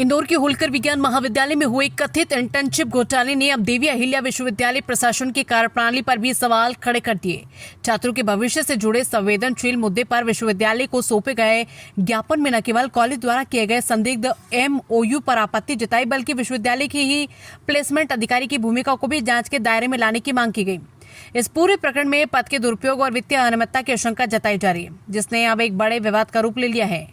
इंदौर के होलकर विज्ञान महाविद्यालय में हुए कथित इंटर्नशिप घोटाले ने अब देवी अहिल्या विश्वविद्यालय प्रशासन की कार्यप्रणाली पर भी सवाल खड़े कर दिए। छात्रों के भविष्य से जुड़े संवेदनशील मुद्दे पर विश्वविद्यालय को सौंपे गए ज्ञापन में न केवल कॉलेज द्वारा किए गए संदिग्ध MOU पर आपत्ति जताई, बल्कि विश्वविद्यालय की ही प्लेसमेंट अधिकारी की भूमिका को भी जांच के दायरे में लाने की मांग की गई। इस पूरे प्रकरण में पद के दुरुपयोग और वित्तीय अनियमितता की आशंका जताई जा रही है, जिसने अब एक बड़े विवाद का रूप ले लिया है।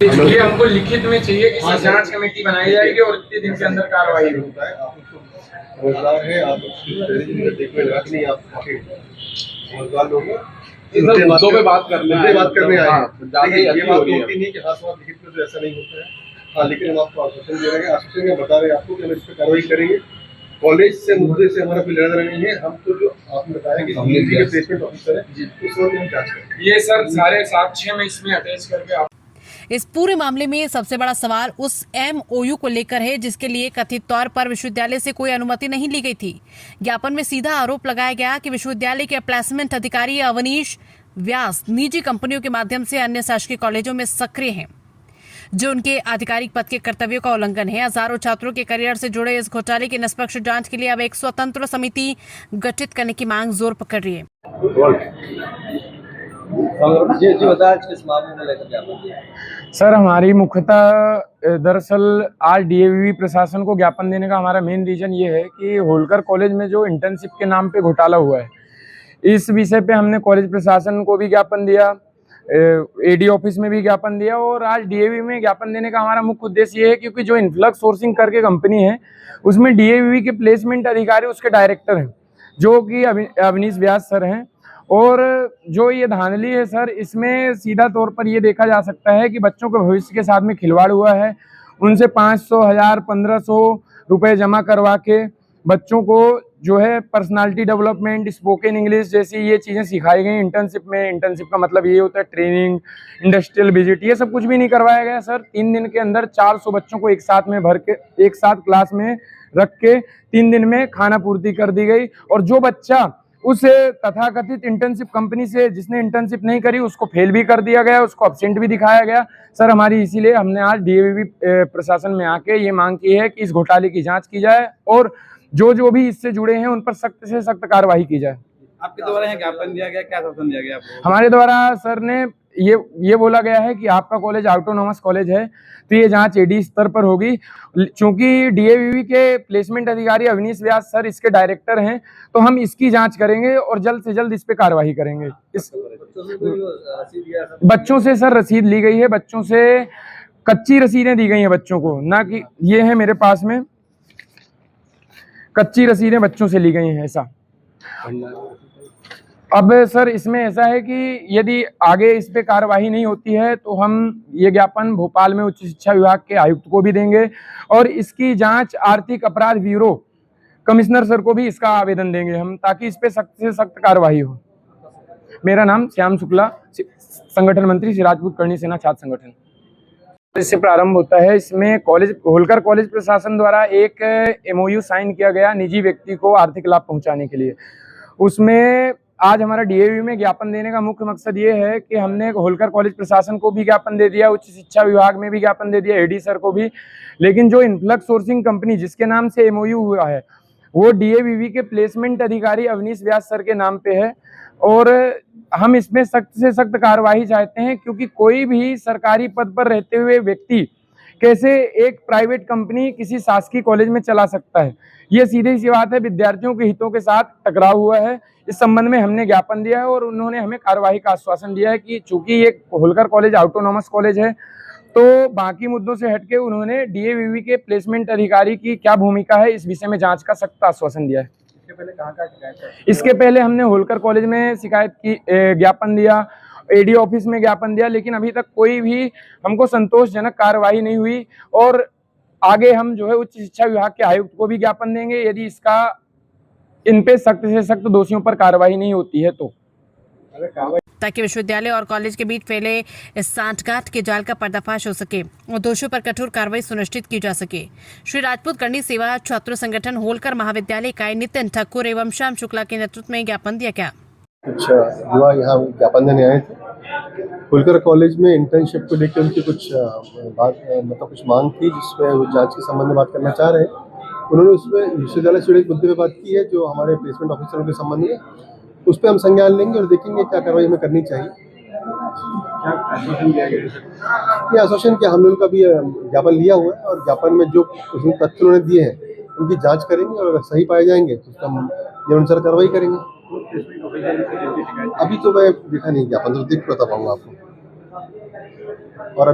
ये हमको लिखित में चाहिए कि जांच कमेटी बनाई जाएगी और इतने दिन के अंदर कार्रवाई होता है। आपको रोजगार है, आप नहीं आप रोजगार लोग मुद्दों पे बात करने आए ये बात होती नहीं कि हाँ सवाल लिखित में तो ऐसा नहीं होता है। हाँ, लेकिन हम आपको आश्वासन दे रहे हैं, आश्वासन में बता रहे हैं आपको कि हम इस पर कार्रवाई करेंगे। कॉलेज से मुद्दे से हमारा कोई लेना देना नहीं है। हम तो जो आपने बताया कि प्लेसमेंट ऑफिसर है उस वक्त हम जांच करेंगे। ये सर सारे साक्ष्य में इसमें अटैच करके आप इस पूरे मामले में सबसे बड़ा सवाल उस MOU को लेकर है, जिसके लिए कथित तौर पर विश्वविद्यालय से कोई अनुमति नहीं ली गई थी। ज्ञापन में सीधा आरोप लगाया गया कि विश्वविद्यालय के प्लेसमेंट अधिकारी अवनीश व्यास निजी कंपनियों के माध्यम से अन्य शासकीय कॉलेजों में सक्रिय हैं, जो उनके आधिकारिक पद के कर्तव्यों का उल्लंघन है। हजारों छात्रों के करियर से जुड़े इस घोटाले की निष्पक्ष जांच के लिए अब एक स्वतंत्र समिति गठित करने की मांग जोर पकड़ रही है। जी बताया किस मामले में लेकर ज्ञापन दिया? सर, हमारी मुख्यतः दरअसल आज DAVV प्रशासन को ज्ञापन देने का हमारा मेन रीजन ये है कि होलकर कॉलेज में जो इंटर्नशिप के नाम पे घोटाला हुआ है, इस विषय पे हमने कॉलेज प्रशासन को भी ज्ञापन दिया, AD ऑफिस में भी ज्ञापन दिया और आज DAVV में ज्ञापन देने का हमारा मुख्य उद्देश्य ये है क्योंकि जो इन्फ्लक्स सोर्सिंग करके कंपनी है उसमें DAVV के प्लेसमेंट अधिकारी उसके डायरेक्टर हैं, जो कि अवनीश व्यास सर हैं। और जो ये धांधली है सर, इसमें सीधा तौर पर ये देखा जा सकता है कि बच्चों के भविष्य के साथ में खिलवाड़ हुआ है। उनसे 500, 1000, 1500 रुपए जमा करवा के बच्चों को जो है पर्सनालिटी डेवलपमेंट, स्पोकन इंग्लिश जैसी ये चीज़ें सिखाई गई इंटर्नशिप में। इंटर्नशिप का मतलब ये होता है ट्रेनिंग, इंडस्ट्रियल विजिट, ये सब कुछ भी नहीं करवाया गया सर। 3 दिन के अंदर 400 बच्चों को एक साथ में भर के एक साथ क्लास में रख के 3 दिन में खाना पूर्ति कर दी गई। और जो बच्चा उस तथाकथित इंटर्नशिप कंपनी से जिसने इंटर्नशिप नहीं करी उसको फेल भी कर दिया गया, उसको एब्सेंट भी दिखाया गया। सर, हमारी इसीलिए हमने आज DAVV प्रशासन में आके ये मांग की है कि इस घोटाले की जांच की जाए और जो भी इससे जुड़े हैं उन पर सख्त से सख्त कार्रवाई की जाए। आपके द्वारा यहाँ ज्ञापन दिया गया, क्या आश्वासन दिया गया आपको? हमारे द्वारा सर ने ये बोला गया है कि आपका कॉलेज ऑटोनोमस कॉलेज है तो ये जांच AD स्तर पर होगी। चूंकि DAVV के प्लेसमेंट अधिकारी अवनीश व्यास सर इसके डायरेक्टर हैं, तो हम इसकी जांच करेंगे और जल्द से जल्द इस पे कार्रवाई करेंगे। इस बच्चों से सर रसीद ली गई है, बच्चों से कच्ची रसीदें दी गई हैं बच्चों को, ना कि ये है मेरे पास में कच्ची रसीदें बच्चों से ली गई हैं ऐसा। अब सर इसमें ऐसा है कि यदि आगे इस पे कार्रवाई नहीं होती है तो हम ये ज्ञापन भोपाल में उच्च शिक्षा विभाग के आयुक्त को भी देंगे और इसकी जांच आर्थिक अपराध ब्यूरो कमिश्नर सर को भी इसका आवेदन देंगे हम, ताकि इस पे सख्त से सख्त कार्रवाई हो। मेरा नाम श्याम शुक्ला, संगठन मंत्री श्री राजपूत करणी सेना छात्र संगठन। इससे प्रारंभ होता है। इसमें होलकर कॉलेज प्रशासन द्वारा एक MOU साइन किया गया निजी व्यक्ति को आर्थिक लाभ पहुंचाने के लिए। उसमें आज हमारा DAVV में ज्ञापन देने का मुख्य मकसद ये है कि हमने होलकर कॉलेज प्रशासन को भी ज्ञापन दे दिया, उच्च शिक्षा विभाग में भी ज्ञापन दे दिया, AD सर को भी। लेकिन जो इन्फ्लक्स सोर्सिंग कंपनी जिसके नाम से MOU हुआ है वो DAVV के प्लेसमेंट अधिकारी अवनीश व्यास सर के नाम पे है और हम इसमें सख्त से सख्त कार्रवाई चाहते हैं, क्योंकि कोई भी सरकारी पद पर रहते हुए व्यक्ति कैसे एक प्राइवेट कंपनी किसी शासकीय कॉलेज में चला सकता है, ये सीधी सी बात है। विद्यार्थियों के हितों के साथ टकराव हुआ है। इस संबंध में हमने ज्ञापन दिया है और उन्होंने हमें कार्रवाई का आश्वासन दिया है कि चूंकि ये होलकर कॉलेज ऑटोनोमस कॉलेज है तो बाकी मुद्दों से हटके उन्होंने DAVV के प्लेसमेंट अधिकारी की क्या भूमिका है इस विषय में जांच का सख्त आश्वासन दिया है। इसके पहले कहाँ शिकायत है? इसके पहले हमने होलकर कॉलेज में शिकायत की, ज्ञापन दिया, AD ऑफिस में ज्ञापन दिया, लेकिन अभी तक कोई भी हमको संतोषजनक कार्रवाई नहीं हुई। और आगे हम जो है उच्च शिक्षा विभाग के आयुक्त को भी ज्ञापन देंगे यदि इन पे सख्त से सख्त दोषियों पर कार्रवाई नहीं होती है तो। ताकि विश्वविद्यालय और कॉलेज के बीच फैले इस सांठगांठ के जाल का पर्दाफाश हो सके और दोषियों पर कठोर कार्रवाई सुनिश्चित की जा सके। श्री राजपूत करणी सेवा छात्र संगठन होलकर महाविद्यालय इकाई नितिन ठाकुर एवं श्याम शुक्ला के नेतृत्व में ज्ञापन दिया गया। कुछ युवा यहाँ ज्ञापन देने आए थे। फुलकर कॉलेज में इंटर्नशिप को लेकर उनकी कुछ कुछ मांग थी, जिसमें वो जांच के संबंध में बात करना चाह रहे हैं। उन्होंने उसमें विश्वविद्यालय से जुड़े एक मुद्दे पे बात की है, जो हमारे प्लेसमेंट ऑफिसरों के संबंध में, उस पर हम संज्ञान लेंगे और देखेंगे क्या कार्रवाई हमें करनी चाहिए। ये आश्वासन क्या, हमने उनका भी ज्ञापन लिया हुआ है और ज्ञापन में जो तथ्य उन्होंने दिए हैं उनकी जांच करेंगे और अगर सही पाए जाएंगे तो उसका हम नियमानुसार कार्रवाई करेंगे। अभी तो मैं देखा नहीं ज्ञापन, तो देख बता पाऊंगा आपको। और अभी